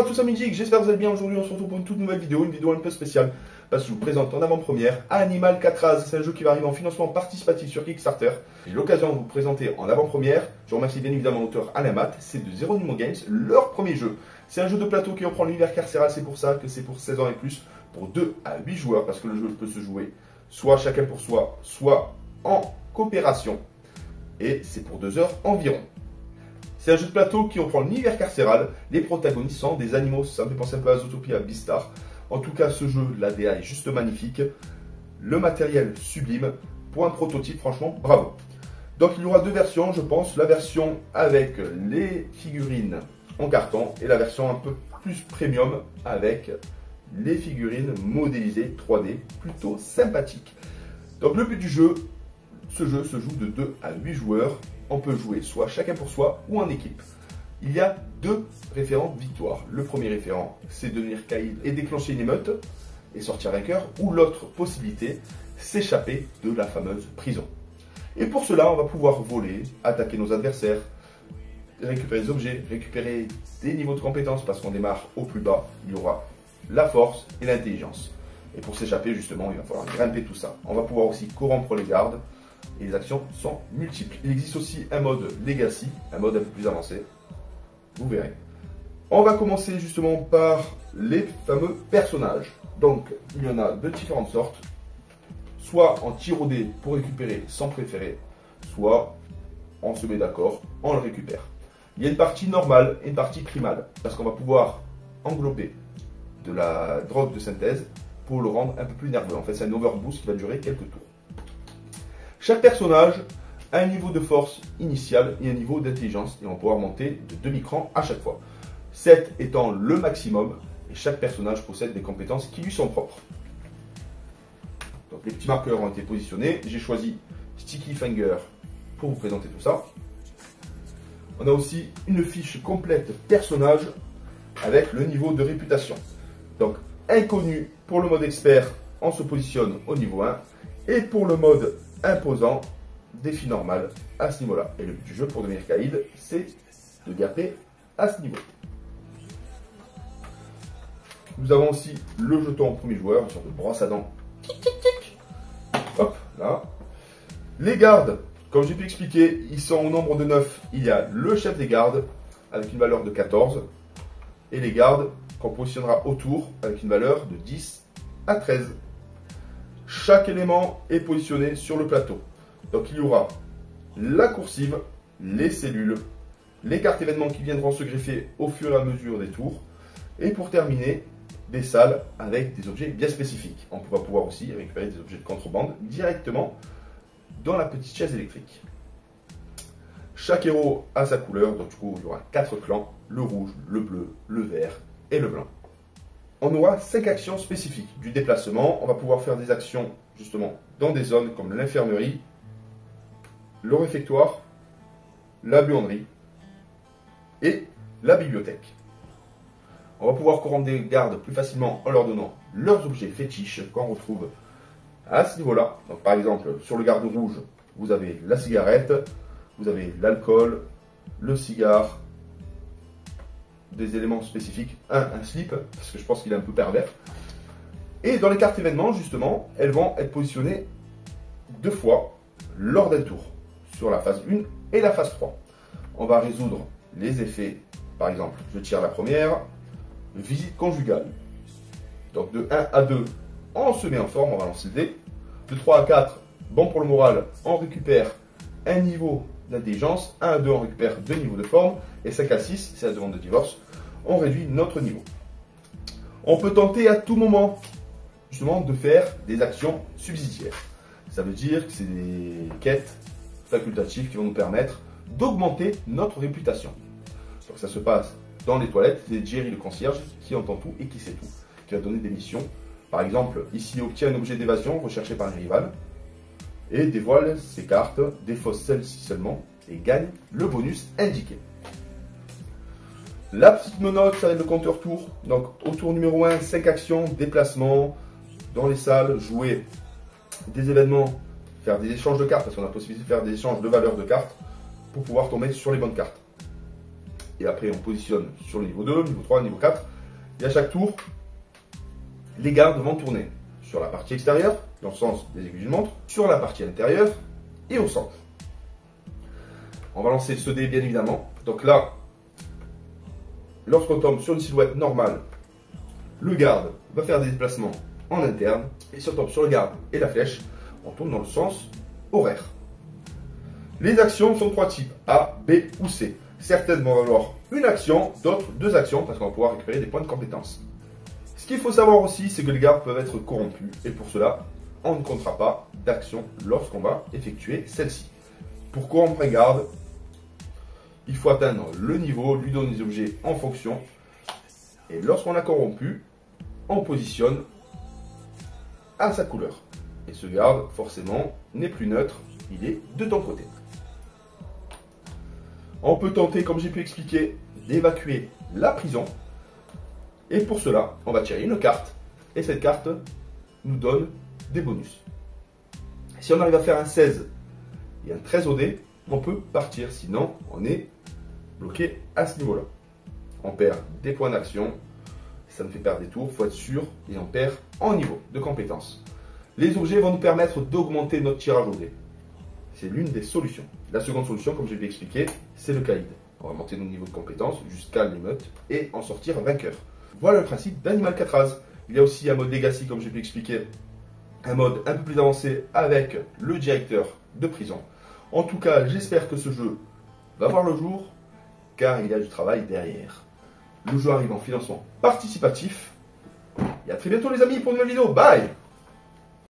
à tous amis Geeks, j'espère que vous allez bien. Aujourd'hui on se retrouve pour une toute nouvelle vidéo, une vidéo un peu spéciale parce que je vous présente en avant-première Animal 4 c'est un jeu qui va arriver en financement participatif sur Kickstarter. J'ai l'occasion de vous présenter en avant-première. Je remercie bien évidemment l'auteur Alain Matt, c'est de Zeronimo Games, leur premier jeu. C'est un jeu de plateau qui reprend l'univers carcéral, c'est pour ça que c'est pour 16 ans et plus, pour 2 à 8 joueurs parce que le jeu peut se jouer soit chacun pour soi, soit en coopération. Et c'est pour 2 heures environ. C'est un jeu de plateau qui reprend l'univers carcéral. Les protagonistes sont des animaux, ça me fait penser un peu à Zootopia, à Beastar. En tout cas, ce jeu, l'ADA est juste magnifique. Le matériel sublime. Pour un prototype, franchement, bravo. Donc il y aura 2 versions, je pense. La version avec les figurines en carton et la version un peu plus premium avec les figurines modélisées 3D, plutôt sympathique. Donc le but du jeu, ce jeu se joue de 2 à 8 joueurs. On peut jouer soit chacun pour soi ou en équipe. Il y a 2 référents victoires. Le premier référent, c'est devenir caïd et déclencher une émeute et sortir vainqueur. Ou l'autre possibilité, s'échapper de la fameuse prison. Et pour cela, on va pouvoir voler, attaquer nos adversaires, récupérer des objets, récupérer des niveaux de compétences parce qu'on démarre au plus bas. Il y aura la force et l'intelligence. Et pour s'échapper, justement, il va falloir grimper tout ça. On va pouvoir aussi corrompre les gardes. Et les actions sont multiples. Il existe aussi un mode Legacy, un mode un peu plus avancé. Vous verrez. On va commencer justement par les fameux personnages. Donc, il y en a de différentes sortes. Soit en tir au dé pour récupérer sans préférer, soit on se met d'accord, on le récupère. Il y a une partie normale et une partie primale. Parce qu'on va pouvoir englober de la drogue de synthèse pour le rendre un peu plus nerveux. En fait, c'est un overboost qui va durer quelques tours. Chaque personnage a un niveau de force initial et un niveau d'intelligence et on va pouvoir monter de demi-cran à chaque fois. 7 étant le maximum et chaque personnage possède des compétences qui lui sont propres. Donc les petits marqueurs ont été positionnés. J'ai choisi Sticky Finger pour vous présenter tout ça. On a aussi une fiche complète personnage avec le niveau de réputation. Donc inconnu pour le mode expert, on se positionne au niveau 1 et pour le mode imposant, défi normal à ce niveau-là. Et le but du jeu pour devenir caïd, c'est de gaper à ce niveau. Nous avons aussi le jeton au premier joueur, une sorte de brosse à dents. Hop, là. Les gardes, comme j'ai pu expliquer, ils sont au nombre de 9. Il y a le chef des gardes avec une valeur de 14 et les gardes qu'on positionnera autour avec une valeur de 10 à 13. Chaque élément est positionné sur le plateau. Donc il y aura la coursive, les cellules, les cartes événements qui viendront se greffer au fur et à mesure des tours. Et pour terminer, des salles avec des objets bien spécifiques. On va pouvoir aussi récupérer des objets de contrebande directement dans la petite chaise électrique. Chaque héros a sa couleur, donc du coup il y aura 4 clans, le rouge, le bleu, le vert et le blanc. On aura 5 actions spécifiques. Du déplacement, on va pouvoir faire des actions justement dans des zones comme l'infirmerie, le réfectoire, la buanderie et la bibliothèque. On va pouvoir corrompre des gardes plus facilement en leur donnant leurs objets fétiches qu'on retrouve à ce niveau-là. Donc par exemple, sur le garde rouge, vous avez la cigarette, vous avez l'alcool, le cigare, des éléments spécifiques, un slip, parce que je pense qu'il est un peu pervers. Et dans les cartes événements, justement, elles vont être positionnées 2 fois lors d'un tour, sur la phase 1 et la phase 3. On va résoudre les effets, par exemple, je tire la première, visite conjugale. Donc de 1 à 2, on se met en forme, on va lancer le dé. De 3 à 4, bon pour le moral, on récupère un niveau d'intelligence. 1 à 2, on récupère 2 niveaux de forme. Et 5 à 6, c'est la demande de divorce, on réduit notre niveau. On peut tenter à tout moment, justement, de faire des actions subsidiaires. Ça veut dire que c'est des quêtes facultatives qui vont nous permettre d'augmenter notre réputation. Donc ça se passe dans les toilettes, c'est Jerry le concierge qui entend tout et qui sait tout, qui va donner des missions. Par exemple, ici, obtient un objet d'évasion recherché par un rival et dévoile ses cartes, défausse celle-ci seulement et gagne le bonus indiqué. La petite note, ça va être le compteur tour. Donc au tour numéro 1, 5 actions, déplacement dans les salles, jouer des événements, faire des échanges de cartes, parce qu'on a la possibilité de faire des échanges de valeurs de cartes pour pouvoir tomber sur les bonnes cartes. et après on positionne sur le niveau 2, niveau 3, niveau 4. Et à chaque tour, les gardes vont tourner sur la partie extérieure, dans le sens des aiguilles d'une montre, sur la partie intérieure et au centre. On va lancer ce dé bien évidemment. Donc là, lorsqu'on tombe sur une silhouette normale, le garde va faire des déplacements en interne. Et si on tombe sur le garde et la flèche, on tourne dans le sens horaire. Les actions sont de 3 types, A, B ou C. Certaines vont avoir une action, d'autres 2 actions, parce qu'on va pouvoir récupérer des points de compétence. Ce qu'il faut savoir aussi, c'est que les gardes peuvent être corrompus, et pour cela, on ne comptera pas d'action lorsqu'on va effectuer celle-ci. Pour corrompre un garde, il faut atteindre le niveau, lui donner des objets en fonction, et lorsqu'on l'a corrompu, on positionne à sa couleur. Et ce garde, forcément, n'est plus neutre, il est de ton côté. On peut tenter, comme j'ai pu expliquer, d'évacuer la prison. Et pour cela, on va tirer une carte. Et cette carte nous donne des bonus. Si on arrive à faire un 16 et un 13 au dé, on peut partir. Sinon, on est bloqué à ce niveau-là. On perd des points d'action. Ça nous fait perdre des tours, il faut être sûr. Et on perd en niveau de compétence. Les objets vont nous permettre d'augmenter notre tirage au dé. C'est l'une des solutions. La seconde solution, comme je l'ai expliqué, c'est le caïd. On va monter nos niveaux de compétence jusqu'à l'émeute et en sortir vainqueur. Voilà le principe d'Animal Catraz. Il y a aussi un mode Legacy, comme j'ai pu expliquer, un mode un peu plus avancé avec le directeur de prison. En tout cas, j'espère que ce jeu va voir le jour, car il y a du travail derrière. Le jeu arrive en financement participatif. Et à très bientôt les amis pour une nouvelle vidéo. Bye!